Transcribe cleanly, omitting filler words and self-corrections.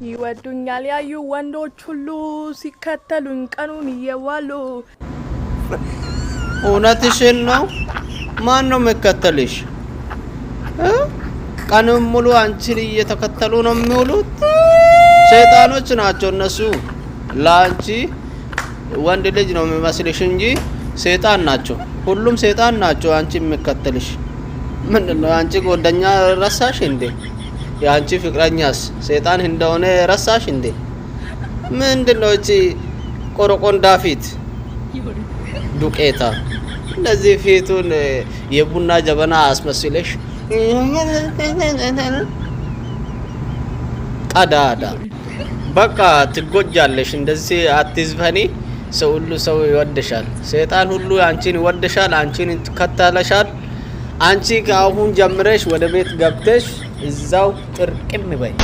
ይወዱኛል ያዩ ወንዶች ሁሉ ሲከተሉኝ ቀኑን እየዋሉ እውነትሽን ነው? ማን ነው የሚከተልሽ? ቀኑን ሙሉ አንቺን እየተከተሉ ነው የሚውሉት? ሰይጣኖች ናቸው እነሱ። ላንቺ ወንድ ልጅ ነው የሚመስልሽ እንጂ ሰይጣን ናቸው። ሁሉም ሰይጣን ናቸው አንቺ የሚከተልሽ። ምንድነው አንቺ ጓደኛ ረሳሽ እንዴ? ያንቺ ፍቅረኛስ ሰይጣን እንደሆነ ረሳሽ እንዴ? ምንድነው እቺ ቆረቆንዳ ፊት ዱቄታ እንደዚህ ፊቱን የቡና ጀበና አስመስለሽ ቀዳዳ በቃ ትጎጃለሽ። እንደዚህ አትዝፈኒ። ሰው ሁሉ ሰው ይወድሻል። ሰይጣን ሁሉ አንቺን ይወድሻል፣ አንቺን ይከተለሻል። አንቺ ከአሁን ጀምረሽ ወደ ቤት ገብተሽ እዛው ጥርቅም በይ።